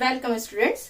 Welcome students.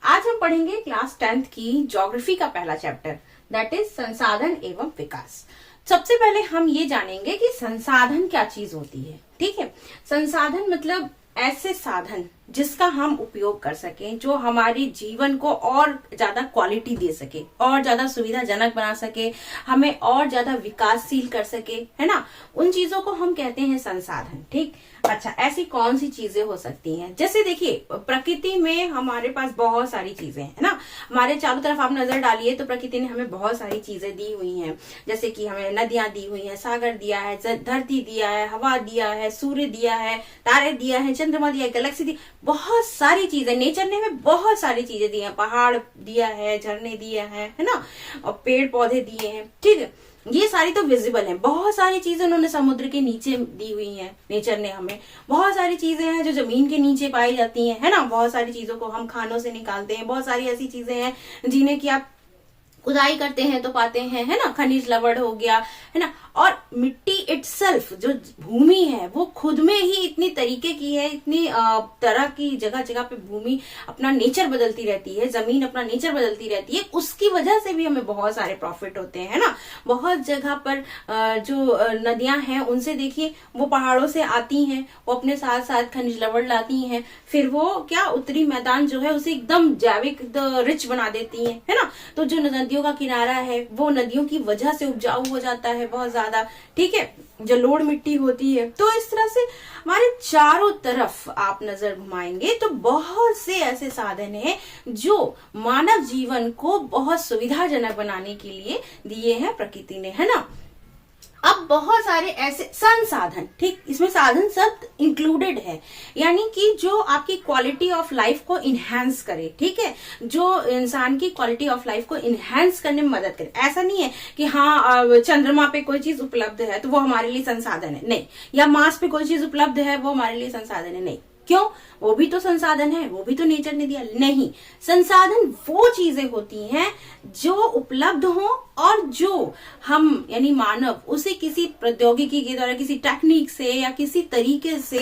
आज हम पढ़ेंगे क्लास 10th की ज्योग्राफी का पहला चैप्टर, दैट इज संसाधन एवं विकास। सबसे पहले हम ये जानेंगे कि संसाधन क्या चीज होती है। ठीक है, संसाधन मतलब ऐसे साधन जिसका हम उपयोग कर सकें, जो हमारे जीवन को और ज्यादा क्वालिटी दे सके, और ज्यादा सुविधाजनक बना सके, हमें और ज्यादा विकासशील कर सके, है ना। उन चीजों को हम कहते हैं संसाधन। ठीक, अच्छा, ऐसी कौन सी चीजें हो सकती हैं? जैसे देखिए, प्रकृति में हमारे पास बहुत सारी चीजें हैं, है ना। हमारे चारों तरफ आप नजर डालिए तो प्रकृति ने हमें बहुत सारी चीजें दी हुई हैं। जैसे कि हमें नदियां दी हुई हैं, सागर दिया है, धरती दिया है, हवा दिया है, सूर्य दिया है, तारे दिया है, चंद्रमा दिया है, गैलेक्सी दी, बहुत सारी चीजें नेचर ने हमें बहुत सारी चीजें दी हैं। पहाड़ दिया है, झरने दिया है ना, और पेड़ पौधे दिए हैं। ठीक है, ये सारी तो विजिबल है। बहुत सारी चीजें उन्होंने समुद्र के नीचे दी हुई हैं, नेचर ने हमें। बहुत सारी चीजें हैं जो जमीन के नीचे पाई जाती हैं, है ना। बहुत सारी चीजों को हम खानों से निकालते हैं। बहुत सारी ऐसी चीजें हैं जिन्हें कि आप खुदाई करते हैं तो पाते हैं, है ना। खनिज लवण हो गया, है ना। और मिट्टी इटसेल्फ, जो भूमि है, वो खुद में ही इतनी तरीके की है, इतनी तरह की जगह जगह पे भूमि अपना नेचर बदलती रहती है, जमीन अपना नेचर बदलती रहती है। उसकी वजह से भी हमें बहुत सारे प्रॉफिट होते हैं, है ना। बहुत जगह पर जो नदियां हैं, उनसे देखिए, वो पहाड़ों से आती हैं, वो अपने साथ साथ खनिज लवण लाती हैं, फिर वो क्या उत्तरी मैदान जो है उसे एकदम जैविक रिच बना देती हैं, है ना। तो जो नदियों का किनारा है, वो नदियों की वजह से उपजाऊ हो जाता है बहुत ज्यादा। ठीक है, जो लोड मिट्टी होती है। तो इस तरह से हमारे चारों तरफ आप नजर घुमाएंगे तो बहुत से ऐसे साधन हैं जो मानव जीवन को बहुत सुविधाजनक बनाने के लिए दिए हैं प्रकृति ने, है ना। अब बहुत सारे ऐसे संसाधन, ठीक, इसमें साधन शब्द इंक्लूडेड है, यानी कि जो आपकी क्वालिटी ऑफ लाइफ को इनहेंस करे। ठीक है, जो इंसान की क्वालिटी ऑफ लाइफ को इनहेंस करने में मदद करे। ऐसा नहीं है कि हाँ चंद्रमा पे कोई चीज उपलब्ध है तो वो हमारे लिए संसाधन है, नहीं। या मार्स पे कोई चीज उपलब्ध है वो हमारे लिए संसाधन है, नहीं। क्यों? वो भी तो संसाधन है, वो भी तो नेचर ने दिया। नहीं, संसाधन वो चीजें होती हैं जो उपलब्ध हो और जो हम यानी मानव उसे किसी प्रौद्योगिकी के द्वारा, किसी टेक्निक से या किसी तरीके से,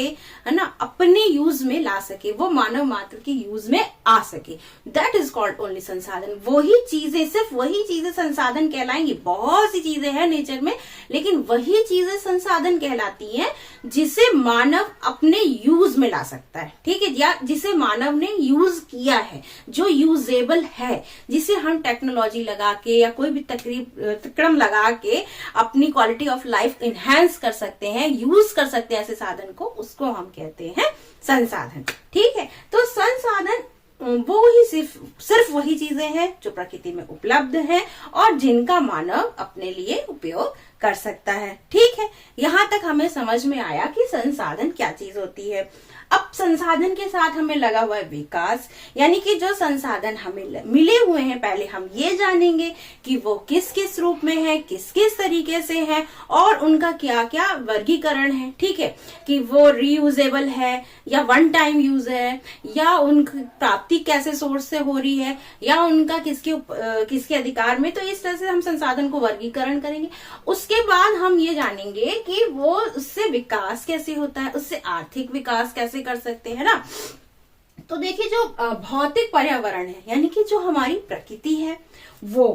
है ना, अपने यूज में ला सके, वो मानव मात्र के यूज में आ सके। दैट इज कॉल्ड ओनली संसाधन। वही चीजें, सिर्फ वही चीजें संसाधन कहलाएंगी। बहुत सी चीजें हैं नेचर में, लेकिन वही चीजें संसाधन कहलाती हैं जिसे मानव अपने यूज में ला सकता है। ठीक है, या जिसे मानव ने यूज किया है, जो यूजेबल है, जिसे हम टेक्नोलॉजी लगा के या कोई भी तकड़म लगा के अपनी क्वालिटी ऑफ लाइफ इनहेंस कर सकते हैं, यूज कर सकते हैं ऐसे साधन को, उसको हम कहते हैं संसाधन। ठीक है, तो संसाधन वो ही सिर्फ वही चीजें हैं जो प्रकृति में उपलब्ध हैं और जिनका मानव अपने लिए उपयोग कर सकता है। ठीक है, यहां तक हमें समझ में आया कि संसाधन क्या चीज होती है। अब संसाधन के साथ हमें लगा हुआ है विकास, यानी कि जो संसाधन हमें मिले हुए हैं, पहले हम ये जानेंगे कि वो किस किस रूप में है, किस किस तरीके से है, और उनका क्या क्या वर्गीकरण है। ठीक है, कि वो रीयूजेबल है या वन टाइम यूज है, या उनकी प्राप्ति कैसे सोर्स से हो रही है, या उनका किसके अधिकार में। तो इस तरह से हम संसाधन को वर्गीकरण करेंगे। उसके बाद हम ये जानेंगे कि वो उससे विकास कैसे होता है, उससे आर्थिक विकास कैसे कर सकते हैं ना। तो देखिए, जो भौतिक पर्यावरण है, यानी कि जो हमारी प्रकृति है वो,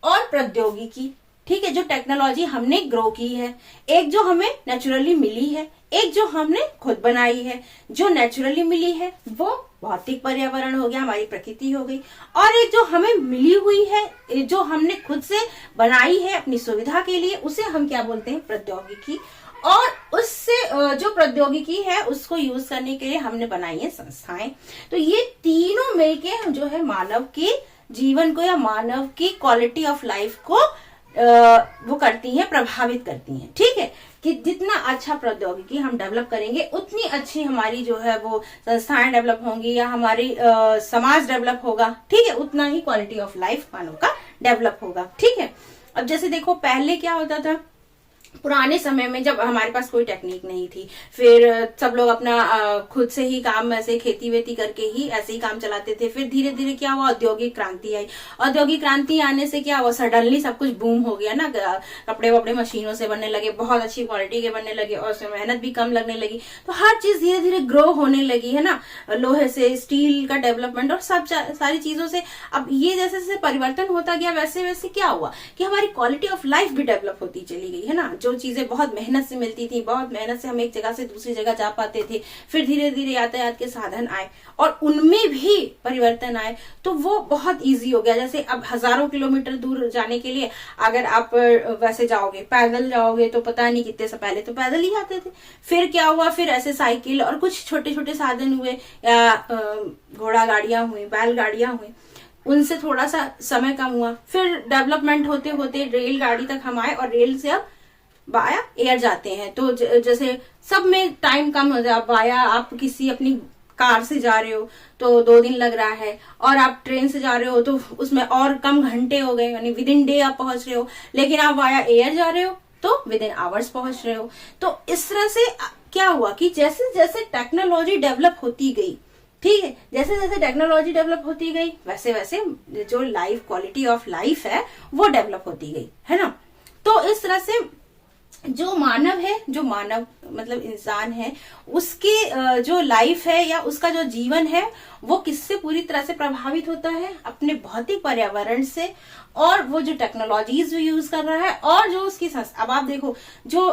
और प्रौद्योगिकी, ठीक है, जो टेक्नोलॉजी हमने ग्रो की है, एक जो हमें नेचुरली मिली है, एक जो हमने खुद बनाई है। जो नेचुरली मिली है वो भौतिक पर्यावरण हो गया, हमारी प्रकृति हो गई, और एक जो हमें मिली हुई है, जो हमने खुद से बनाई है अपनी सुविधा के लिए, उसे हम क्या बोलते हैं? प्रौद्योगिकी। और उससे जो प्रौद्योगिकी है उसको यूज करने के लिए हमने बनाई है संस्थाएं। तो ये तीनों मिलके जो है मानव के जीवन को या मानव की क्वालिटी ऑफ लाइफ को वो करती हैं, प्रभावित करती हैं। ठीक है, कि जितना अच्छा प्रौद्योगिकी हम डेवलप करेंगे, उतनी अच्छी हमारी जो है वो संस्थाएं डेवलप होंगी, या हमारी समाज डेवलप होगा। ठीक है, उतना ही क्वालिटी ऑफ लाइफ मानव का डेवलप होगा। ठीक है, अब जैसे देखो, पहले क्या होता था पुराने समय में जब हमारे पास कोई टेक्निक नहीं थी, फिर सब लोग अपना खुद से ही काम, ऐसे खेती वेती करके ही ऐसे ही काम चलाते थे। फिर धीरे धीरे क्या हुआ, औद्योगिक क्रांति आई। औद्योगिक क्रांति आने से क्या हुआ, सडनली सब कुछ बूम हो गया ना, कपड़े वपड़े मशीनों से बनने लगे, बहुत अच्छी क्वालिटी के बनने लगे और उसमें मेहनत भी कम लगने लगी। तो हर चीज धीरे धीरे ग्रो होने लगी है ना, लोहे से स्टील का डेवलपमेंट और सब सारी चीजों से। अब ये जैसे जैसे परिवर्तन होता गया वैसे वैसे क्या हुआ कि हमारी क्वालिटी ऑफ लाइफ भी डेवलप होती चली गई है ना। जो चीजें बहुत मेहनत से मिलती थी, बहुत मेहनत से हम एक जगह से दूसरी जगह जा पाते थे, फिर धीरे धीरे यातायात के साधन आए और उनमें भी परिवर्तन आए, तो वो बहुत इजी हो गया। जैसे अब हजारों किलोमीटर दूर जाने के लिए अगर आप वैसे जाओगे, पैदल जाओगे, तो पता नहीं कितने से पहले तो पैदल ही जाते थे। फिर क्या हुआ, फिर ऐसे साइकिल और कुछ छोटे छोटे साधन हुए, या घोड़ा गाड़ियां हुई, बैलगाड़ियां हुई, उनसे थोड़ा सा समय कम हुआ। फिर डेवलपमेंट होते होते रेलगाड़ी तक हम आए और रेल से अब बाया एयर जाते हैं। तो जैसे सब में टाइम कम हो जाए। बाया आप किसी अपनी कार से जा रहे हो तो 2 दिन लग रहा है, और आप ट्रेन से जा रहे हो तो उसमें और कम घंटे हो गए, यानी विद इन डे आप पहुंच रहे हो। लेकिन आप वाया एयर जा रहे हो तो विद इन आवर्स पहुंच रहे हो। तो इस तरह से क्या हुआ कि जैसे जैसे टेक्नोलॉजी डेवलप होती गई, ठीक है, जैसे जैसे टेक्नोलॉजी डेवलप होती गई वैसे वैसे जो लाइफ, क्वालिटी ऑफ लाइफ है वो डेवलप होती गई, है ना। तो इस तरह से जो मानव है, जो मानव मतलब इंसान है, उसकी जो लाइफ है या उसका जो जीवन है वो किससे पूरी तरह से प्रभावित होता है, अपने भौतिक पर्यावरण से, और वो जो टेक्नोलॉजीज जो यूज कर रहा है, और जो उसकी अब आप देखो जो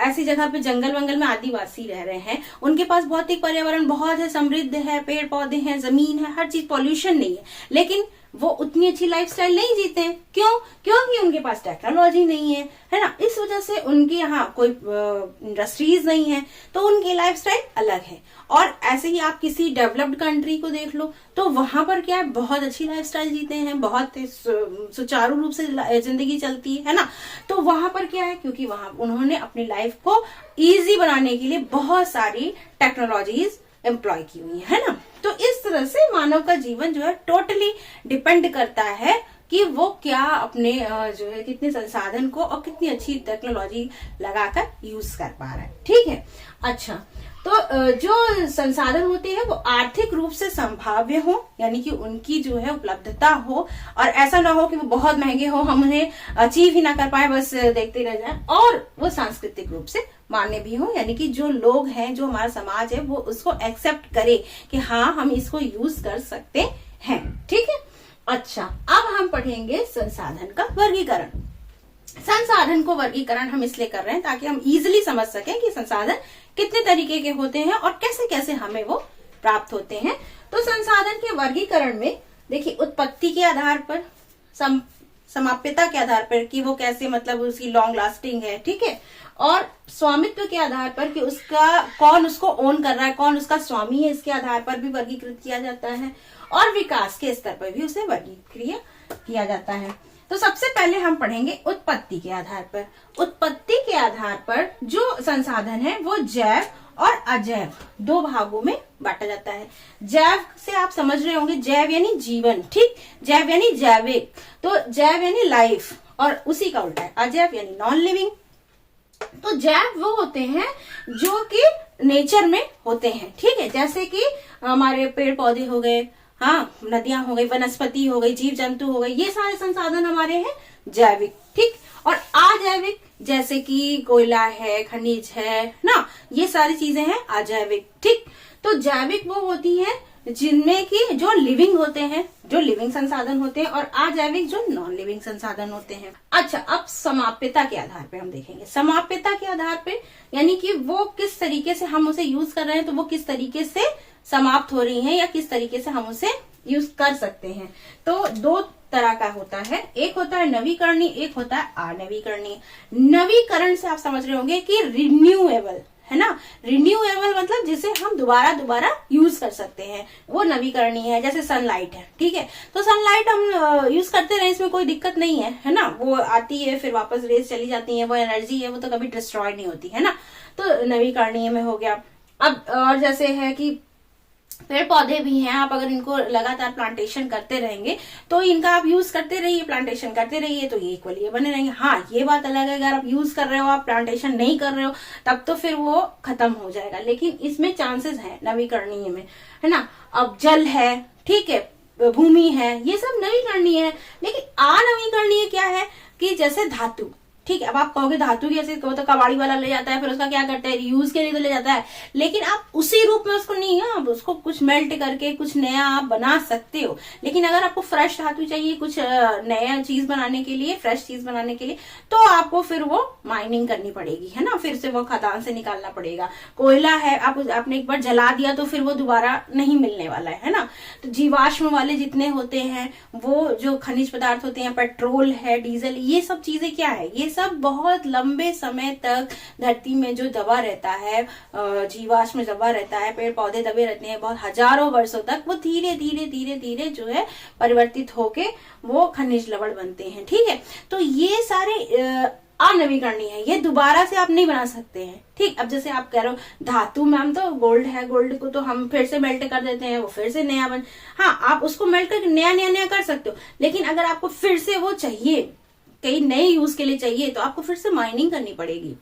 ऐसी जगह पे जंगल वंगल में आदिवासी रह रहे हैं, उनके पास भौतिक पर्यावरण बहुत है, समृद्ध है, पेड़ पौधे हैं, जमीन है, हर चीज, पॉल्यूशन नहीं है, लेकिन वो उतनी अच्छी लाइफस्टाइल नहीं जीते हैं। क्यों? क्योंकि उनके पास टेक्नोलॉजी नहीं है ना। इस वजह से उनके यहाँ कोई इंडस्ट्रीज नहीं है, तो उनकी लाइफस्टाइल अलग है। और ऐसे ही आप किसी डेवलप्ड कंट्री को देख लो, तो वहां पर क्या है, बहुत अच्छी लाइफस्टाइल जीते हैं, बहुत सुचारू रूप से जिंदगी चलती है ना। तो वहां पर क्या है, क्योंकि वहां उन्होंने अपनी लाइफ को इजी बनाने के लिए बहुत सारी टेक्नोलॉजीज एम्प्लॉय की हुई है ना। तो इस तरह से मानव का जीवन जो है टोटली डिपेंड करता है कि वो क्या अपने जो है कितने संसाधन को और कितनी अच्छी टेक्नोलॉजी लगाकर यूज कर पा रहा है, ठीक है। अच्छा, तो जो संसाधन होते हैं वो आर्थिक रूप से संभाव्य हो, यानी कि उनकी जो है उपलब्धता हो, और ऐसा ना हो कि वो बहुत महंगे हो, हम उन्हें अचीव ही ना कर पाए, बस देखते रह जाए। और वो सांस्कृतिक रूप से मान्य भी हो, यानी कि जो लोग हैं, जो हमारा समाज है, वो उसको एक्सेप्ट करे कि हाँ हम इसको यूज कर सकते हैं, ठीक है। अच्छा, अब हम पढ़ेंगे संसाधन का वर्गीकरण। संसाधन को वर्गीकरण हम इसलिए कर रहे हैं ताकि हम इजिली समझ सकें कि संसाधन कितने तरीके के होते हैं और कैसे कैसे हमें वो प्राप्त होते हैं। तो संसाधन के वर्गीकरण में देखिए, उत्पत्ति के आधार पर, समाप्यता के आधार पर कि वो कैसे, मतलब उसकी लॉन्ग लास्टिंग है, ठीक है, और स्वामित्व के आधार पर कि उसका कौन उसको ओन कर रहा है, कौन उसका स्वामी है, इसके आधार पर भी वर्गीकृत किया जाता है, और विकास के स्तर पर भी उसे वर्गीकृत किया जाता है। तो सबसे पहले हम पढ़ेंगे उत्पत्ति के आधार पर। उत्पत्ति के आधार पर जो संसाधन है वो जैव और अजैव 2 भागों में बांटा जाता है। जैव से आप समझ रहे होंगे, जैव यानी जीवन, ठीक, जैव यानी जैविक, तो जैव यानी लाइफ, और उसी का उल्टा है अजैव यानी नॉन लिविंग। तो जैव वो होते हैं जो कि नेचर में होते हैं, ठीक है, जैसे कि हमारे पेड़ पौधे हो गए, हाँ, नदियां हो गई, वनस्पति हो गई, जीव जंतु हो गए, ये सारे संसाधन हमारे हैं जैविक, ठीक। और अजैविक जैसे कि कोयला है, खनिज है ना, ये सारी चीजें हैं अजैविक, ठीक। तो जैविक वो होती हैं जिनमें कि जो लिविंग होते हैं, जो लिविंग संसाधन होते हैं, और अजैविक जो नॉन लिविंग संसाधन होते हैं। अच्छा, अब समाप्यता के आधार पे हम देखेंगे। समाप्यता के आधार पे यानी कि वो किस तरीके से हम उसे यूज कर रहे हैं, तो वो किस तरीके से समाप्त हो रही है या किस तरीके से हम उसे यूज कर सकते हैं। तो 2 तरह का होता है, एक होता है नवीकरणीय, एक होता है अनवीकरणीय। नवीकरण से आप समझ रहे होंगे कि रिन्यूएबल, है ना, रिन्यूएबल मतलब जिसे हम दोबारा यूज कर सकते हैं, वो नवीकरणीय है। जैसे सनलाइट है, ठीक है, तो सनलाइट हम यूज करते रहे, इसमें कोई दिक्कत नहीं है ना, वो आती है फिर वापस रेज चली जाती है, वो एनर्जी है, वो तो कभी डिस्ट्रॉय नहीं होती, है ना, तो नवीकरणीय में हो गया। अब और जैसे है कि पेड़ पौधे भी हैं, आप अगर इनको लगातार प्लांटेशन करते रहेंगे तो इनका आप यूज करते रहिए, प्लांटेशन करते रहिए, तो ये इक्वली बने रहेंगे। हाँ, ये बात अलग है, अगर आप यूज कर रहे हो, आप प्लांटेशन नहीं कर रहे हो, तब तो फिर वो खत्म हो जाएगा। लेकिन इसमें चांसेस है नवीकरणीय में, है ना। अब जल है, ठीक है, भूमि है, ये सब नवीकरणीय है। लेकिन अनवीकरणीय क्या है कि जैसे धातु, ठीक है। अब आप कहोगे धातु की ऐसे तो कबाड़ी वाला ले जाता है, फिर उसका क्या करता है, यूज के लिए तो ले जाता है, लेकिन आप उसी रूप में उसको नहीं, आप उसको कुछ मेल्ट करके कुछ नया आप बना सकते हो। लेकिन अगर आपको फ्रेश धातु चाहिए कुछ नया चीज बनाने के लिए, फ्रेश चीज बनाने के लिए, तो आपको फिर वो माइनिंग करनी पड़ेगी, है ना, फिर से वो खदान से निकालना पड़ेगा। कोयला है, आपने एक बार जला दिया तो फिर वो दोबारा नहीं मिलने वाला है ना। तो जीवाश्म वाले जितने होते हैं, वो जो खनिज पदार्थ होते हैं, पेट्रोल है, डीजल, ये सब चीजें क्या है, ये सब बहुत लंबे समय तक धरती में जो दबा रहता है, जीवाश्म दबा रहता है, पेड़ पौधे दबे रहते हैं बहुत हजारों वर्षों तक, वो धीरे धीरे धीरे धीरे जो है परिवर्तित होके वो खनिज लवण बनते हैं, ठीक है। तो ये सारे अनवीकरणीय है, ये दोबारा से आप नहीं बना सकते हैं, ठीक। अब जैसे आप कह रहे हो धातु मैम तो गोल्ड है, गोल्ड को तो हम फिर से मेल्ट कर देते हैं, वो फिर से नया बन, हाँ आप उसको मेल्ट करके नया नया नया कर सकते हो। लेकिन अगर आपको फिर से वो चाहिए, कई नए यूज के लिए चाहिए, तो आपको फिर से माइनिंग करनी पड़ेगी,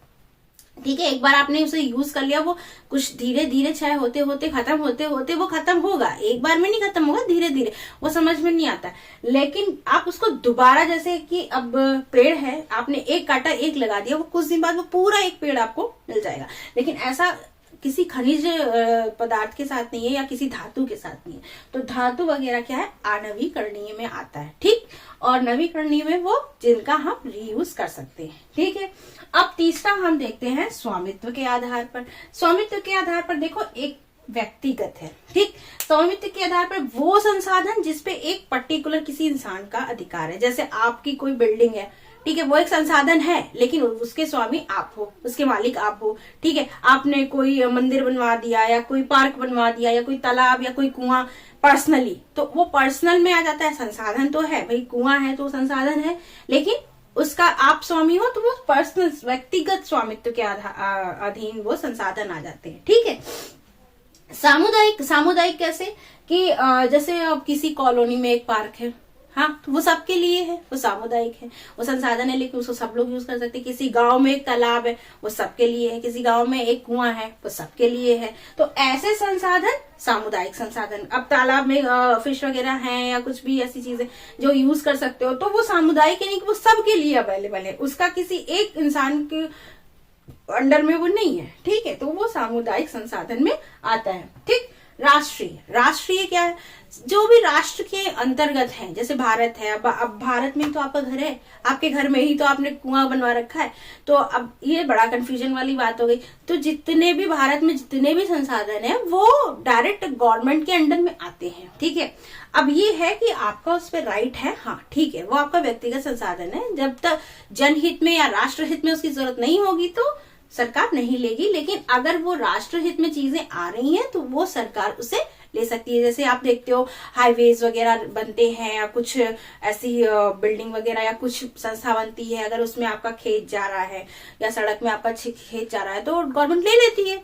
ठीक है। एक बार आपने उसे यूज कर लिया, वो कुछ धीरे धीरे क्षय होते होते खत्म होते होते वो खत्म होगा, एक बार में नहीं खत्म होगा, धीरे धीरे, वो समझ में नहीं आता। लेकिन आप उसको दोबारा, जैसे कि अब पेड़ है, आपने एक काटा एक लगा दिया, वो कुछ दिन बाद वो पूरा एक पेड़ आपको मिल जाएगा। लेकिन ऐसा किसी खनिज पदार्थ के साथ नहीं है, या किसी धातु के साथ नहीं है। तो धातु वगैरह क्या है, अनवीकरणीय में आता है, ठीक। और नवीकरणीय में वो जिनका हम रीयूज कर सकते हैं, ठीक है। अब तीसरा हम देखते हैं स्वामित्व के आधार पर। स्वामित्व के आधार पर देखो, एक व्यक्तिगत है, ठीक। स्वामित्व के आधार पर वो संसाधन जिसपे एक पर्टिकुलर किसी इंसान का अधिकार है। जैसे आपकी कोई बिल्डिंग है, ठीक है, वो एक संसाधन है, लेकिन उसके स्वामी आप हो, उसके मालिक आप हो, ठीक है। आपने कोई मंदिर बनवा दिया, या कोई पार्क बनवा दिया, या कोई तालाब, या कोई कुआं पर्सनली, तो वो पर्सनल में आ जाता है। संसाधन तो है भाई, कुआं है तो संसाधन है, लेकिन उसका आप स्वामी हो तो वो पर्सनल, व्यक्तिगत स्वामित्व के अधीन वो संसाधन आ जाते हैं, ठीक है। सामुदायिक, सामुदायिक कैसे कि जैसे अब किसी कॉलोनी में एक पार्क है, हाँ, तो वो सबके लिए है, वो सामुदायिक है, वो संसाधन है, लेकिन उसको सब लोग यूज कर सकते हैं। किसी गांव में एक तालाब है, वो सबके लिए है, किसी गांव में एक कुआं है, वो सबके लिए है। तो ऐसे संसाधन सामुदायिक संसाधन। अब तालाब में फिश वगैरह हैं, या कुछ भी ऐसी चीजें जो यूज कर सकते हो, तो वो सामुदायिक है, नहीं कि वो सबके लिए अवेलेबल है, उसका किसी एक इंसान के अंडर में वो नहीं है, ठीक है। तो वो सामुदायिक संसाधन में आता है, ठीक। राष्ट्रीय, राष्ट्रीय क्या है, जो भी राष्ट्र के अंतर्गत है, जैसे भारत है। अब भारत में तो आपका घर है, आपके घर में ही तो आपने कुआं बनवा रखा है, तो अब ये बड़ा कंफ्यूजन वाली बात हो गई। तो जितने भी भारत में जितने भी संसाधन है, वो डायरेक्ट गवर्नमेंट के अंडर में आते हैं, ठीक है। अब ये है कि आपका उस पर राइट है, हाँ ठीक है, वो आपका व्यक्तिगत संसाधन है। जब तक जनहित में या राष्ट्रहित में उसकी जरूरत नहीं होगी तो सरकार नहीं लेगी, लेकिन अगर वो राष्ट्रहित में चीजें आ रही हैं तो वो सरकार उसे ले सकती है। जैसे आप देखते हो हाईवेज वगैरह बनते हैं, या कुछ ऐसी बिल्डिंग वगैरह, या कुछ संस्था बनती है, अगर उसमें आपका खेत जा रहा है, या सड़क में आपका खेत जा रहा है, तो गवर्नमेंट ले लेती है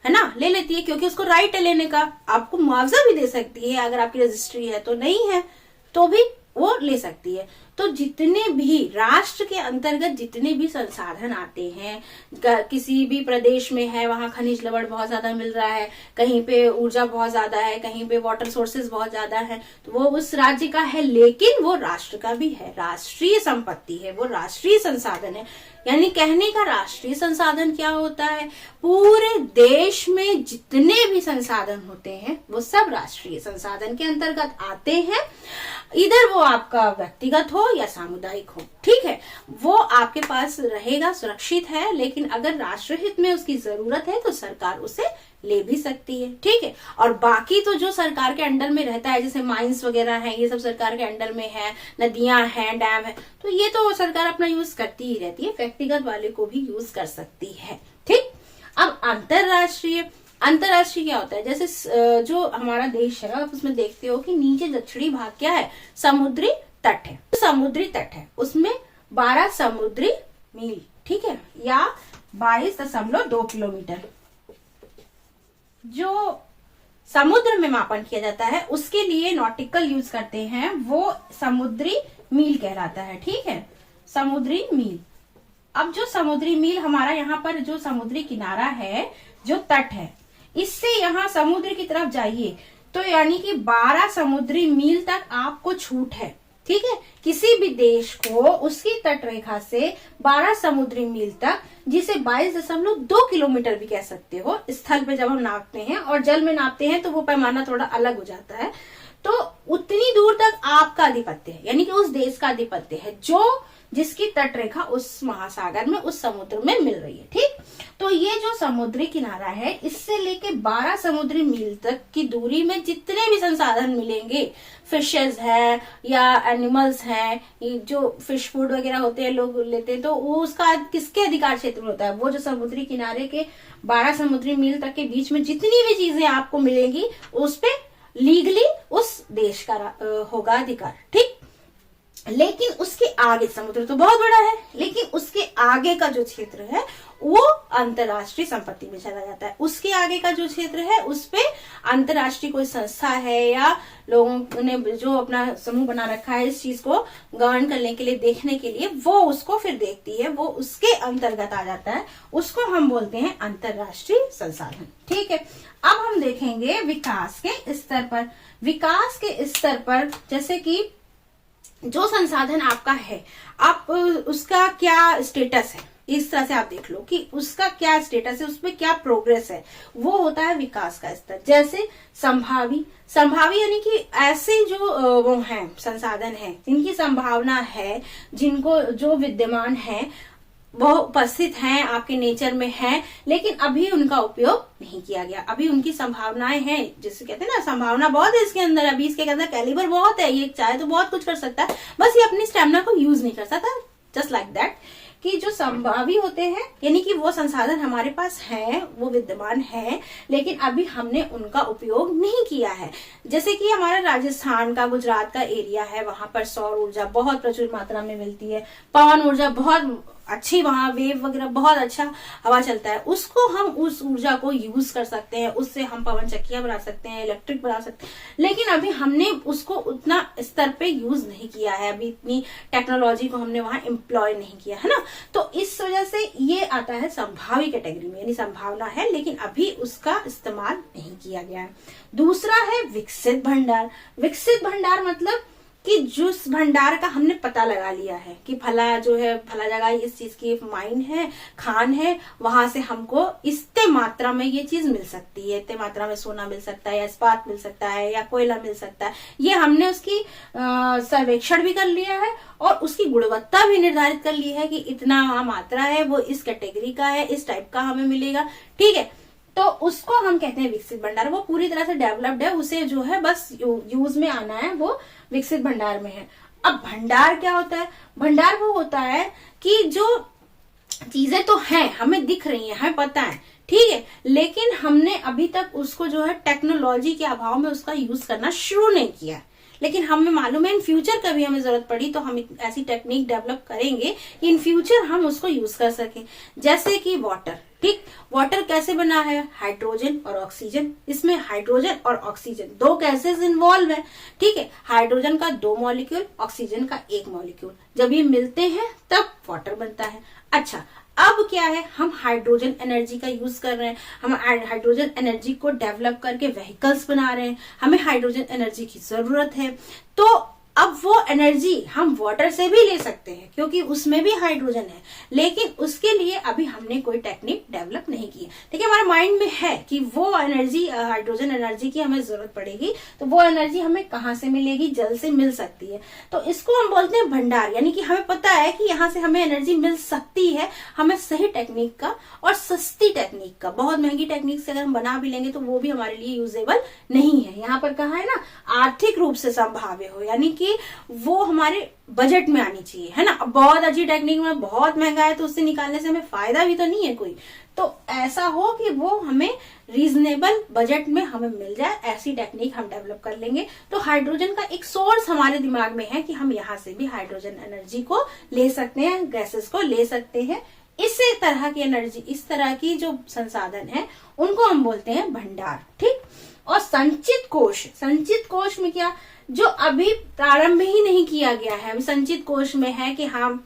ना, ले लेती है, क्योंकि उसको राइट है लेने का। आपको मुआवजा भी दे सकती है, अगर आपकी रजिस्ट्री है, तो नहीं है तो भी वो ले सकती है। तो जितने भी राष्ट्र के अंतर्गत जितने भी संसाधन आते हैं, किसी भी प्रदेश में है, वहां खनिज लवण बहुत ज्यादा मिल रहा है, कहीं पे ऊर्जा बहुत ज्यादा है, कहीं पे वाटर सोर्सेज बहुत ज्यादा है, तो वो उस राज्य का है, लेकिन वो राष्ट्र का भी है, राष्ट्रीय संपत्ति है, वो राष्ट्रीय संसाधन है। यानी कहने का राष्ट्रीय संसाधन क्या होता है, पूरे देश में जितने भी संसाधन होते हैं वो सब राष्ट्रीय संसाधन के अंतर्गत आते हैं, इधर वो आपका व्यक्तिगत हो या सामुदायिक हो, ठीक है। वो आपके पास रहेगा, सुरक्षित है, लेकिन अगर राष्ट्रहित में उसकी जरूरत है तो सरकार उसे ले भी सकती है, ठीक है। और बाकी तो जो सरकार के अंडर में रहता है, जैसे माइंस वगैरह है, ये सब सरकार के अंडर में है, नदियां हैं, डैम है, तो ये तो सरकार अपना यूज करती ही रहती है, व्यक्तिगत वाले को भी यूज कर सकती है, ठीक। अब अंतरराष्ट्रीय, अंतरराष्ट्रीय क्या होता है, जैसे जो हमारा देश है, आप उसमें देखते हो कि नीचे दक्षिणी भाग क्या है, समुद्री तट है, समुद्री तट है, उसमें 12 समुद्री मील, ठीक है, या 22.2 किलोमीटर जो समुद्र में मापन किया जाता है उसके लिए नॉटिकल यूज करते हैं, वो समुद्री मील कहलाता है। ठीक है, समुद्री मील। अब जो समुद्री मील हमारा यहाँ पर जो समुद्री किनारा है, जो तट है, इससे यहाँ समुद्र की तरफ जाइए तो यानी कि 12 समुद्री मील तक आपको छूट है। ठीक है, किसी भी देश को उसकी तट रेखा से 12 समुद्री मील तक, जिसे 22.2 किलोमीटर भी कह सकते हो, स्थल पे जब हम नापते हैं, और जल में नापते हैं तो वो पैमाना थोड़ा अलग हो जाता है, तो उतनी दूर तक आपका आधिपत्य है, यानी कि उस देश का आधिपत्य है जो जिसकी तट रेखा उस महासागर में, उस समुद्र में मिल रही है। ठीक, तो ये जो समुद्री किनारा है, इससे लेके 12 समुद्री मील तक की दूरी में जितने भी संसाधन मिलेंगे, फिशेज है या एनिमल्स हैं, जो फिश फूड वगैरह होते हैं लोग लेते हैं, तो वो उसका किसके अधिकार क्षेत्र में होता है? वो जो समुद्री किनारे के 12 समुद्री मील तक के बीच में जितनी भी चीजें आपको मिलेंगी, उस पे लीगली उस देश का होगा अधिकार। ठीक, लेकिन उसके आगे, समुद्र तो बहुत बड़ा है, लेकिन उसके आगे का जो क्षेत्र है वो अंतर्राष्ट्रीय संपत्ति में चला जाता है। उसके आगे का जो क्षेत्र है उस पे अंतर्राष्ट्रीय कोई संस्था है या लोगों ने जो अपना समूह बना रखा है इस चीज को गवर्न करने के लिए, देखने के लिए, वो उसको फिर देखती है, वो उसके अंतर्गत आ जाता है, उसको हम बोलते हैं अंतर्राष्ट्रीय संसाधन। ठीक है, अब हम देखेंगे विकास के स्तर पर। विकास के स्तर पर जैसे कि जो संसाधन आपका है, आप उसका क्या स्टेटस है, इस तरह से आप देख लो कि उसका क्या स्टेटस है, उसमें क्या प्रोग्रेस है, वो होता है विकास का स्तर। जैसे संभावी यानी कि ऐसे जो वो हैं संसाधन हैं जिनकी संभावना है, जिनको जो विद्यमान है, वो उपस्थित हैं, आपके नेचर में हैं, लेकिन अभी उनका उपयोग नहीं किया गया। अभी उनकी संभावनाएं हैं, जिसे कहते हैं ना, संभावना बहुत है इसके अंदर, अभी इसके अंदर कैलिबर बहुत है, ये चाहे तो बहुत कुछ कर सकता है, बस ये अपनी स्टेमिना को यूज नहीं कर सकता। जस्ट लाइक दैट, कि जो संभावी होते हैं यानी कि वो संसाधन हमारे पास हैं, वो विद्यमान हैं, लेकिन अभी हमने उनका उपयोग नहीं किया है। जैसे कि हमारा राजस्थान का, गुजरात का एरिया है, वहां पर सौर ऊर्जा बहुत प्रचुर मात्रा में मिलती है, पवन ऊर्जा बहुत अच्छी, वहां वेव वगैरह बहुत अच्छा हवा चलता है, उसको हम उस ऊर्जा को यूज कर सकते हैं, उससे हम पवन चक्कियां बना सकते हैं, इलेक्ट्रिक बना सकते हैं, लेकिन अभी हमने उसको उतना स्तर पे यूज नहीं किया है, अभी इतनी टेक्नोलॉजी को हमने वहां एम्प्लॉय नहीं किया है ना। तो इस वजह से ये आता है संभावी कैटेगरी में, यानी संभावना है लेकिन अभी उसका इस्तेमाल नहीं किया गया है। दूसरा है विकसित भंडार। विकसित भंडार मतलब कि जिस भंडार का हमने पता लगा लिया है कि फला जो है, फला जगह इस चीज की माइन है, खान है, वहां से हमको इतने मात्रा में ये चीज मिल सकती है, इतने मात्रा में सोना मिल सकता है, या इस्पात मिल सकता है, या कोयला मिल सकता है, ये हमने उसकी सर्वेक्षण भी कर लिया है और उसकी गुणवत्ता भी निर्धारित कर ली है कि इतना मात्रा है, वो इस कैटेगरी का है, इस टाइप का हमें मिलेगा। ठीक है, तो उसको हम कहते हैं विकसित भंडार। वो पूरी तरह से डेवलप्ड है, उसे जो है बस यूज में आना है, वो विकसित भंडार में है। अब भंडार क्या होता है? भंडार वो होता है कि जो चीजें तो हैं, हमें दिख रही हैं, हमें पता है, ठीक है, लेकिन हमने अभी तक उसको जो है टेक्नोलॉजी के अभाव में उसका यूज करना शुरू नहीं किया, लेकिन हमें मालूम है इन फ्यूचर कभी हमें जरूरत पड़ी तो हम ऐसी टेक्निक डेवलप करेंगे कि इन फ्यूचर हम उसको यूज कर सकें। जैसे कि वाटर, ठीक, वाटर कैसे बना है? हाइड्रोजन और ऑक्सीजन। इसमें हाइड्रोजन और ऑक्सीजन दो गैसेस इन्वॉल्व है, ठीक है, हाइड्रोजन का 2 मॉलिक्यूल, ऑक्सीजन का 1 मॉलिक्यूल, जब ये मिलते हैं तब वाटर बनता है। अच्छा, अब क्या है, हम हाइड्रोजन एनर्जी का यूज कर रहे हैं, हम हाइड्रोजन एनर्जी को डेवलप करके व्हीकल्स बना रहे हैं, हमें हाइड्रोजन एनर्जी की जरूरत है। तो अब वो एनर्जी हम वाटर से भी ले सकते हैं क्योंकि उसमें भी हाइड्रोजन है, लेकिन उसके लिए अभी हमने कोई टेक्निक डेवलप नहीं की है। देखिए, हमारे माइंड में है कि वो एनर्जी, हाइड्रोजन एनर्जी की हमें जरूरत पड़ेगी, तो वो एनर्जी हमें कहाँ से मिलेगी? जल से मिल सकती है। तो इसको हम बोलते हैं भंडार, यानी कि हमें पता है कि यहाँ से हमें एनर्जी मिल सकती है, हमें सही टेक्निक का और सस्ती टेक्निक का। बहुत महंगी टेक्निक से अगर हम बना भी लेंगे तो वो भी हमारे लिए यूजेबल नहीं है। यहाँ पर कहा है ना, आर्थिक रूप से संभाव्य हो, यानी कि वो हमारे बजट में आनी चाहिए, है ना। अब बहुत अच्छी टेक्निक में बहुत महंगा है तो उससे निकालने से हमें फायदा भी तो नहीं है कोई। तो ऐसा हो कि वो हमें रीजनेबल बजट में हमें मिल जाए, ऐसी टेक्निक हम डेवलप कर लेंगे। तो हाइड्रोजन का एक सोर्स हमारे दिमाग में है कि हम यहाँ से भी हाइड्रोजन एनर्जी को ले सकते हैं, गैसेस को ले सकते हैं। इस तरह की एनर्जी, इस तरह की जो संसाधन है, उनको हम बोलते हैं भंडार, ठीक। और संचित कोष में क्या, जो अभी प्रारंभ ही नहीं किया गया है, संचित कोष में है कि हाँ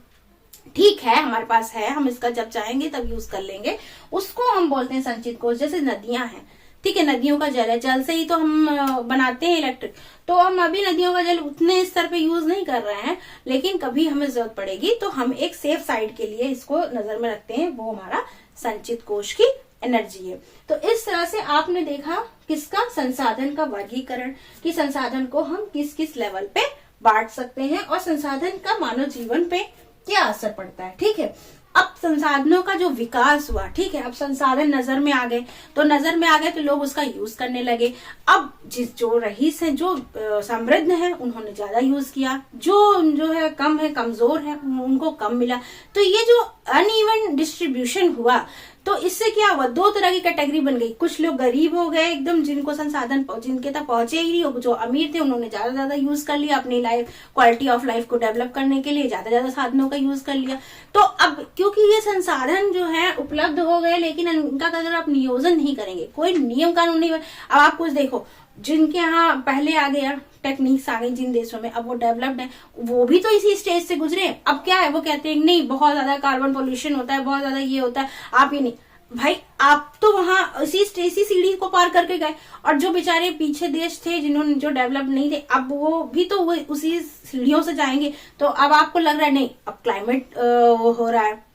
ठीक है हमारे पास है, हम इसका जब चाहेंगे तब यूज कर लेंगे, उसको हम बोलते हैं संचित कोष। जैसे नदियां हैं, ठीक है, नदियों का जल है, जल से ही तो हम बनाते हैं इलेक्ट्रिक, तो हम अभी नदियों का जल उतने स्तर पे यूज नहीं कर रहे हैं, लेकिन कभी हमें जरूरत पड़ेगी तो हम एक सेफ साइड के लिए इसको नजर में रखते हैं, वो हमारा संचित कोष की एनर्जी है। तो इस तरह से आपने देखा किसका, संसाधन का वर्गीकरण, कि संसाधन को हम किस किस लेवल पे बांट सकते हैं और संसाधन का मानव जीवन पे क्या असर पड़ता है। ठीक है, अब संसाधनों का जो विकास हुआ, ठीक है, अब संसाधन नजर में आ गए, तो लोग उसका यूज करने लगे। अब जो रईस हैं, जो समृद्ध हैं, उन्होंने ज्यादा यूज किया, जो है कम है, कमजोर है, उनको कम मिला। तो ये जो अनइवन डिस्ट्रीब्यूशन हुआ, तो इससे क्या हुआ, दो तरह की कैटेगरी बन गई। कुछ लोग गरीब हो गए एकदम, जिनको संसाधन जिनके तक पहुंचे ही नहीं, जो अमीर थे उन्होंने ज्यादा यूज कर लिया, अपनी लाइफ क्वालिटी ऑफ लाइफ को डेवलप करने के लिए ज्यादा साधनों का यूज कर लिया। तो अब क्योंकि ये संसाधन जो है उपलब्ध हो गए, लेकिन इनका अगर आप नियोजन नहीं करेंगे, कोई नियम कानून नहीं। अब आप कुछ देखो, जिनके यहाँ पहले आ गया टेक्निक्स आ गई, जिन देशों में अब वो डेवलप्ड है, वो भी तो इसी स्टेज से गुजरे। अब क्या है, वो कहते हैं नहीं बहुत ज्यादा कार्बन पोल्यूशन होता है, बहुत ज्यादा ये होता है, आप ये नहीं। भाई आप तो वहां इसी सीढ़ी को पार करके गए, और जो बेचारे पीछे देश थे जिन्होंने जो डेवलप नहीं थे, अब वो भी तो वो उसी सीढ़ियों से जाएंगे। तो अब आपको लग रहा है नहीं अब क्लाइमेट वो हो रहा है,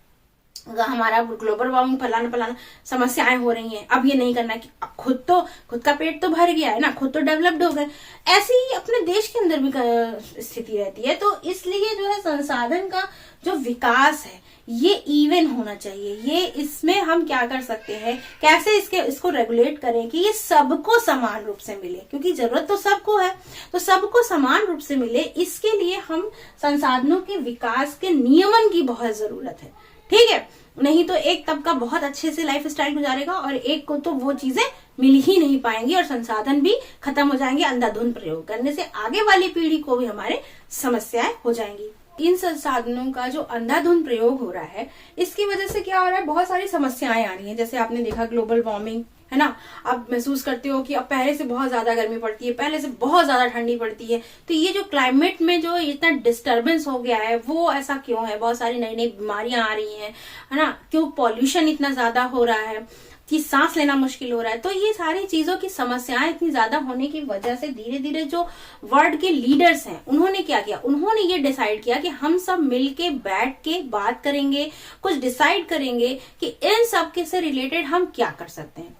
हमारा ग्लोबल वार्मिंग फलाना समस्याएं हो रही हैं, अब ये नहीं करना कि खुद का पेट तो भर गया है ना, खुद तो डेवलप्ड हो गए। ऐसे ही अपने देश के अंदर भी स्थिति रहती है। तो इसलिए जो है संसाधन का जो विकास है ये इवन होना चाहिए। ये इसमें हम क्या कर सकते हैं, कैसे इसको रेगुलेट करें कि ये सबको समान रूप से मिले, क्योंकि जरूरत तो सबको है, तो सबको समान रूप से मिले, इसके लिए हम संसाधनों के विकास के नियमन की बहुत जरूरत है। ठीक है, नहीं तो एक तबका बहुत अच्छे से लाइफ स्टाइल गुजारेगा और एक को तो वो चीजें मिल ही नहीं पाएंगी और संसाधन भी खत्म हो जाएंगे। अंधाधुंध प्रयोग करने से आगे वाली पीढ़ी को भी हमारे समस्याएं हो जाएंगी। इन संसाधनों का जो अंधाधुंध प्रयोग हो रहा है, इसकी वजह से क्या हो रहा है, बहुत सारी समस्याएं आ रही हैं। जैसे आपने देखा ग्लोबल वार्मिंग है ना, आप महसूस करते हो कि अब पहले से बहुत ज्यादा गर्मी पड़ती है, पहले से बहुत ज्यादा ठंडी पड़ती है। तो ये जो क्लाइमेट में जो इतना डिस्टरबेंस हो गया है, वो ऐसा क्यों है, बहुत सारी नई नई बीमारियां आ रही हैं, है ना, क्यों पॉल्यूशन इतना ज्यादा हो रहा है कि सांस लेना मुश्किल हो रहा है। तो ये सारी चीजों की समस्याएं इतनी ज्यादा होने की वजह से धीरे धीरे जो वर्ल्ड के लीडर्स हैं, उन्होंने क्या किया, उन्होंने ये डिसाइड किया कि हम सब मिलके बैठ के बात करेंगे, कुछ डिसाइड करेंगे कि इन सब के से रिलेटेड हम क्या कर सकते हैं।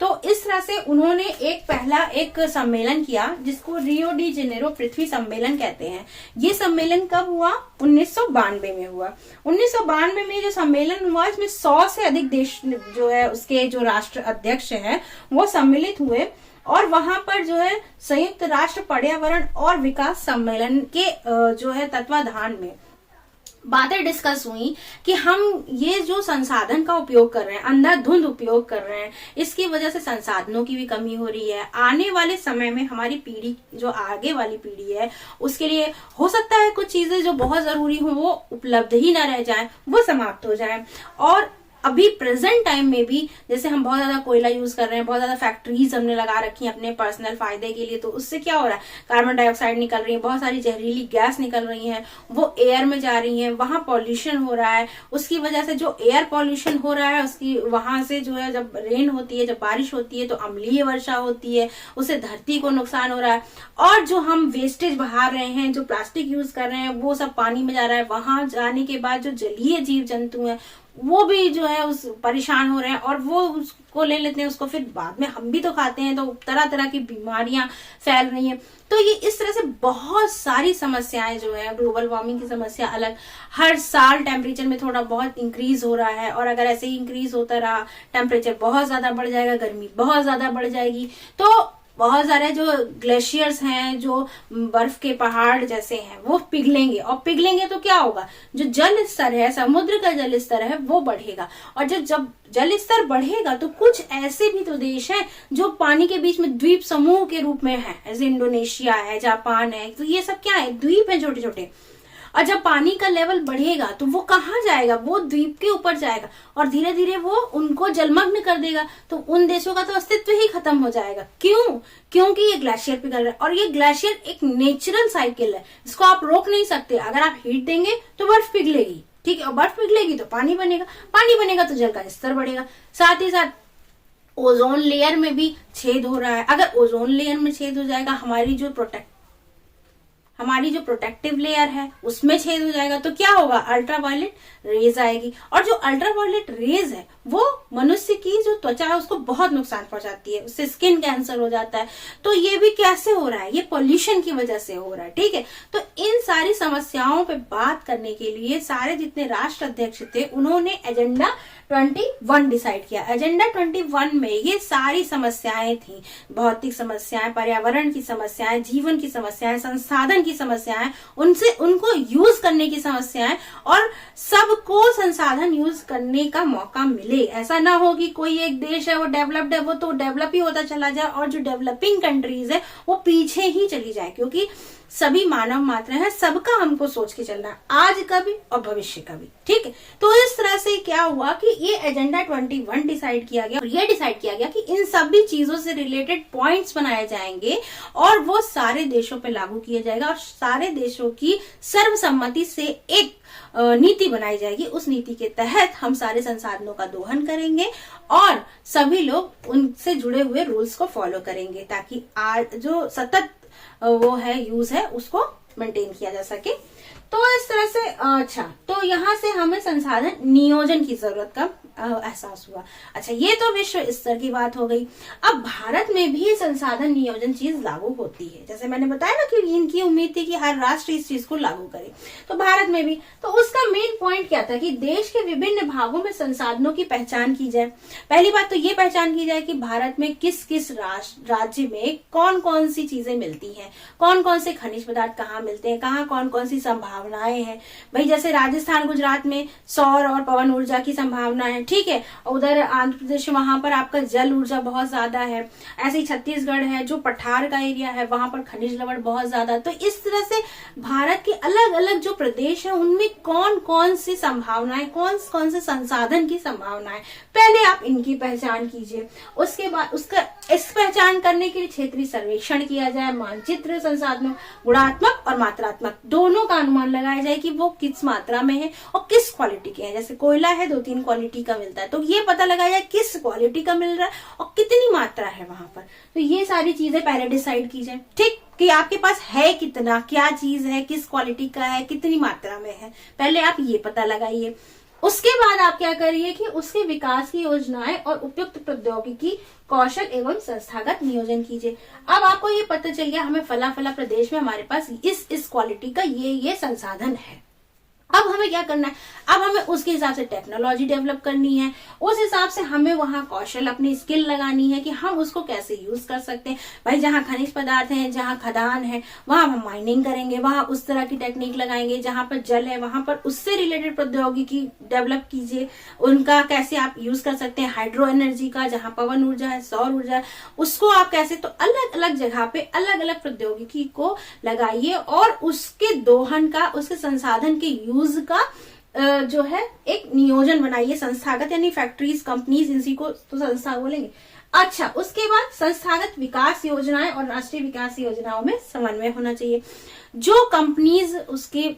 तो इस तरह से उन्होंने पहला एक सम्मेलन किया, जिसको रियो डी जेनेरो पृथ्वी सम्मेलन कहते हैं। ये सम्मेलन कब हुआ, 1992 में हुआ। 1992 में जो सम्मेलन हुआ, इसमें 100 से अधिक देश जो है उसके जो राष्ट्र अध्यक्ष हैं वो सम्मिलित हुए, और वहां पर जो है संयुक्त राष्ट्र पर्यावरण और विकास सम्मेलन के जो है तत्वाधान में बातें डिस्कस हुई कि हम ये जो संसाधन का उपयोग कर रहे हैं, अंधाधुंध उपयोग कर रहे हैं, इसकी वजह से संसाधनों की भी कमी हो रही है। आने वाले समय में हमारी पीढ़ी, जो आगे वाली पीढ़ी है, उसके लिए हो सकता है कुछ चीजें जो बहुत जरूरी हो वो उपलब्ध ही ना रह जाए, वो समाप्त हो जाए। और अभी प्रेजेंट टाइम में भी जैसे हम बहुत ज्यादा कोयला यूज कर रहे हैं, बहुत ज्यादा फैक्ट्रीज हमने लगा रखी हैं अपने पर्सनल फायदे के लिए, तो उससे क्या हो रहा है, कार्बन डाइऑक्साइड निकल रही है, बहुत सारी जहरीली गैस निकल रही हैं, वो एयर में जा रही हैं, वहां पॉल्यूशन हो रहा है। उसकी वजह से जो एयर पॉल्यूशन हो रहा है, उसकी वहां से जो है जब रेन होती है, जब बारिश होती है, तो अम्लीय वर्षा होती है, उससे धरती को नुकसान हो रहा है। और जो हम वेस्टेज बहा रहे हैं, जो प्लास्टिक यूज कर रहे हैं, वो सब पानी में जा रहा है। वहां जाने के बाद जो जलीय जीव जंतु हैं वो भी जो है उस परेशान हो रहे हैं, और वो उसको ले लेते हैं, उसको फिर बाद में हम भी तो खाते हैं, तो तरह तरह की बीमारियां फैल रही हैं। तो ये इस तरह से बहुत सारी समस्याएं जो है, ग्लोबल वार्मिंग की समस्या अलग, हर साल टेम्परेचर में थोड़ा बहुत इंक्रीज हो रहा है, और अगर ऐसे ही इंक्रीज होता रहा, टेम्परेचर बहुत ज्यादा बढ़ जाएगा, गर्मी बहुत ज्यादा बढ़ जाएगी। तो बहुत सारे जो ग्लेशियर्स हैं, जो बर्फ के पहाड़ जैसे हैं, वो पिघलेंगे, और पिघलेंगे तो क्या होगा, जो जल स्तर है, समुद्र का जल स्तर है, वो बढ़ेगा। और जब जल स्तर बढ़ेगा तो कुछ ऐसे भी तो देश हैं जो पानी के बीच में द्वीप समूह के रूप में है, जैसे इंडोनेशिया है, जापान है। तो ये सब क्या है, द्वीप है छोटे छोटे। और जब पानी का लेवल बढ़ेगा तो वो कहाँ जाएगा, वो द्वीप के ऊपर जाएगा और धीरे धीरे वो उनको जलमग्न कर देगा। तो उन देशों का तो अस्तित्व ही खत्म हो जाएगा। क्यों? क्योंकि ये ग्लेशियर पिघल रहा है और ये ग्लेशियर एक नेचुरल साइकिल है, इसको आप रोक नहीं सकते। अगर आप हीट देंगे तो बर्फ पिघलेगी, ठीक है, और बर्फ पिघलेगी तो पानी बनेगा, पानी बनेगा तो जल का स्तर बढ़ेगा। साथ ही साथ ओजोन लेयर में भी छेद हो रहा है। अगर ओजोन लेयर में छेद हो जाएगा, हमारी जो प्रोटेक्टिव लेयर है उसमें छेद हो जाएगा, तो क्या होगा, अल्ट्रावायलेट रेज आएगी। और जो अल्ट्रावायलेट रेज है वो मनुष्य की जो त्वचा है उसको बहुत नुकसान पहुंचाती है, उससे स्किन कैंसर हो जाता है। तो ये भी कैसे हो रहा है, ये पोल्यूशन की वजह से हो रहा है, ठीक है। तो इन सारी समस्याओं पे बात करने के लिए सारे जितने राष्ट्र अध्यक्ष थे उन्होंने एजेंडा 21 डिसाइड किया। एजेंडा 21 में ये सारी समस्याएं थी, भौतिक समस्याएं, पर्यावरण की समस्याएं, जीवन की समस्याएं, संसाधन की समस्याएं, उनको यूज करने की समस्याएं, और सबको संसाधन यूज करने का मौका मिले। ऐसा ना हो कि कोई एक देश है वो डेवलप्ड है, वो तो डेवलप ही होता चला जाए और जो डेवलपिंग कंट्रीज है वो पीछे ही चली जाए, क्योंकि सभी मानव मात्र है, सबका हमको सोच के चलना है, आज का भी और भविष्य का भी, ठीक है। तो इस तरह से क्या हुआ कि ये एजेंडा 21 डिसाइड किया गया और ये डिसाइड किया गया कि इन सभी चीजों से रिलेटेड पॉइंट्स बनाए जाएंगे और वो सारे देशों पे लागू किया जाएगा और सारे देशों की सर्वसम्मति से एक नीति बनाई जाएगी। उस नीति के तहत हम सारे संसाधनों का दोहन करेंगे और सभी लोग उनसे जुड़े हुए रूल्स को फॉलो करेंगे, ताकि आज जो सतत वो है यूज है उसको मेंटेन किया जा सके। तो इस तरह से अच्छा, तो यहाँ से हमें संसाधन नियोजन की जरूरत का एहसास हुआ। अच्छा, ये तो विश्व स्तर की बात हो गई। अब भारत में भी संसाधन नियोजन चीज लागू होती है। जैसे मैंने बताया ना कि इनकी उम्मीद थी कि हर राष्ट्र इस चीज को लागू करे, तो भारत में भी। तो उसका मेन पॉइंट क्या था कि देश के विभिन्न भागों में संसाधनों की पहचान की जाए। पहली बात तो ये पहचान की जाए कि भारत में किस किस राज्य में कौन कौन सी चीजें मिलती हैं, कौन कौन से खनिज पदार्थ कहाँ मिलते हैं, कहाँ कौन कौन सी संभावनाएं हैं। भाई जैसे राजस्थान गुजरात में सौर और पवन ऊर्जा की संभावना है, ठीक है। उधर आंध्र प्रदेश वहां पर आपका जल ऊर्जा बहुत ज्यादा है। ऐसे ही छत्तीसगढ़ है जो पठार का एरिया है, वहां पर खनिज लवण बहुत ज्यादा। तो इस तरह से भारत के अलग अलग जो प्रदेश है उनमें कौन कौन सी संभावनाएं, कौन कौन से संसाधन की संभावनाएं, पहले आप इनकी पहचान कीजिए। उसके बाद उसका इस पहचान करने के लिए क्षेत्रीय सर्वेक्षण किया जाए, मानचित्र संसाधनों गुणात्मक और मात्रात्मक दोनों का अनुमान लगाया जाए कि वो किस मात्रा में है और किस क्वालिटी के हैं। जैसे कोयला है 2-3 क्वालिटी का मिलता है, तो ये पता लगाया जाए किस क्वालिटी का मिल रहा है और कितनी मात्रा है वहां पर। तो ये सारी चीजें पहले डिसाइड की जाए, ठीक, कि आपके पास है कितना, क्या चीज है, किस क्वालिटी का है, कितनी मात्रा में है, पहले आप ये पता लगाइए। उसके बाद आप क्या करिए कि उसके विकास की योजनाएं और उपयुक्त प्रौद्योगिकी, कौशल एवं संस्थागत नियोजन कीजिए। अब आपको ये पता चल गया हमें फला फला प्रदेश में हमारे पास इस क्वालिटी का ये संसाधन है। अब हमें क्या करना है, अब हमें उसके हिसाब से टेक्नोलॉजी डेवलप करनी है, उस हिसाब से हमें वहां कौशल अपनी स्किल लगानी है कि हम उसको कैसे यूज कर सकते हैं। भाई जहां खनिज पदार्थ हैं, जहां खदान है, वहां हम माइनिंग करेंगे, वहां उस तरह की टेक्निक लगाएंगे। जहां पर जल है वहां पर उससे रिलेटेड प्रौद्योगिकी डेवलप कीजिए, उनका कैसे आप यूज कर सकते हैं। हाइड्रो एनर्जी का, जहां पवन ऊर्जा है, सौर ऊर्जा है, उसको आप कैसे, तो अलग अलग जगह पे अलग अलग प्रौद्योगिकी को लगाइए और उसके दोहन का, उसके संसाधन के यूज का जो है एक नियोजन बनाइए। संस्थागत यानी फैक्ट्रीज, कंपनीज, इसी को तो संस्था बोलेंगे। अच्छा, उसके बाद संस्थागत विकास योजनाएं और राष्ट्रीय विकास योजनाओं में समन्वय होना चाहिए। जो कंपनीज उसके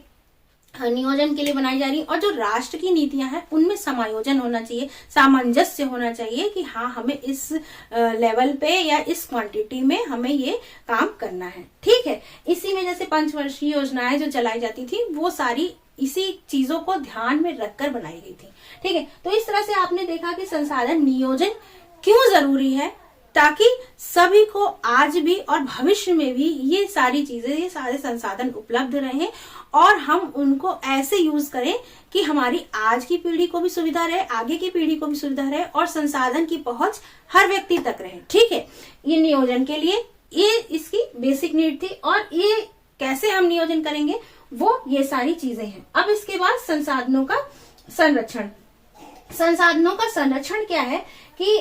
नियोजन के लिए बनाई जा रही और जो राष्ट्र की नीतियां हैं उनमें समायोजन होना चाहिए, सामंजस्य होना चाहिए कि हाँ हमें इस लेवल पे या इस क्वांटिटी में हमें ये काम करना है, ठीक है। इसी में जैसे 5 वर्षीय योजनाएं जो चलाई जाती थी वो सारी इसी चीजों को ध्यान में रखकर बनाई गई थी, ठीक है। तो इस तरह से आपने देखा कि संसाधन नियोजन क्यों जरूरी है, ताकि सभी को आज भी और भविष्य में भी ये सारी चीजें, ये सारे संसाधन उपलब्ध रहें और हम उनको ऐसे यूज करें कि हमारी आज की पीढ़ी को भी सुविधा रहे, आगे की पीढ़ी को भी सुविधा रहे और संसाधन की पहुंच हर व्यक्ति तक रहे, ठीक है। ये नियोजन के लिए ये इसकी बेसिक नीड थी और ये कैसे हम नियोजन करेंगे वो ये सारी चीजें हैं। अब इसके बाद संसाधनों का संरक्षण। संसाधनों का संरक्षण क्या है कि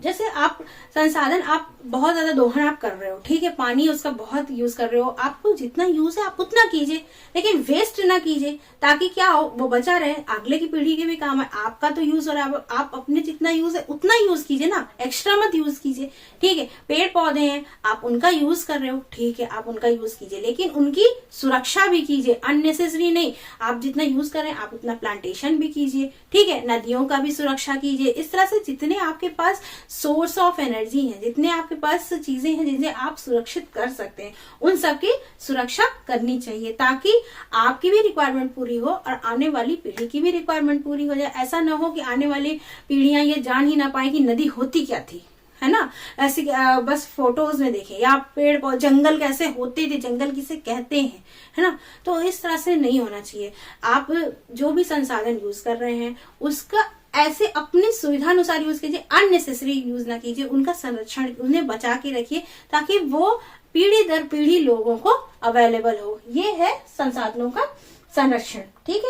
जैसे आप संसाधन आप बहुत ज्यादा दोहन आप कर रहे हो, ठीक है, पानी उसका बहुत यूज कर रहे हो, आपको जितना यूज है आप उतना कीजिए, लेकिन वेस्ट ना कीजिए, ताकि क्या हो वो बचा रहे, अगले की पीढ़ी के भी काम है। आपका तो यूज हो रहा है, आप अपने जितना यूज है उतना यूज कीजिए ना, एक्स्ट्रा मत यूज कीजिए, ठीक है। पेड़ पौधे हैं, आप उनका यूज कर रहे हो, ठीक है, आप उनका यूज कीजिए, लेकिन उनकी सुरक्षा भी कीजिए, अननेसेसरी नहीं। आप जितना यूज कर रहे हैं आप उतना प्लांटेशन भी कीजिए, ठीक है। नदियों का भी सुरक्षा कीजिए। इस तरह से जितने आपके पास सोर्स ऑफ एनर्जी है, जितने आपके पास चीजें हैं जिन्हें आप सुरक्षित कर सकते हैं, उन सब की सुरक्षा करनी चाहिए, ताकि आपकी भी रिक्वायरमेंट पूरी हो और आने वाली पीढ़ी की भी रिक्वायरमेंट पूरी हो जाए। ऐसा ना हो कि आने वाली पीढ़ियां ये जान ही ना पाए कि नदी होती क्या थी, है ना। ऐसे बस फोटोज में देखें, या पेड़ पौधे जंगल कैसे होते थे, जंगल किसे कहते हैं, है ना। तो इस तरह से नहीं होना चाहिए। आप जो भी संसाधन यूज कर रहे हैं उसका ऐसे अपनी सुविधानुसार यूज कीजिए, अननेसेसरी यूज ना कीजिए, उनका संरक्षण, उन्हें बचा के रखिए, ताकि वो पीढ़ी दर पीढ़ी लोगों को अवेलेबल हो। ये है संसाधनों का संरक्षण, ठीक है।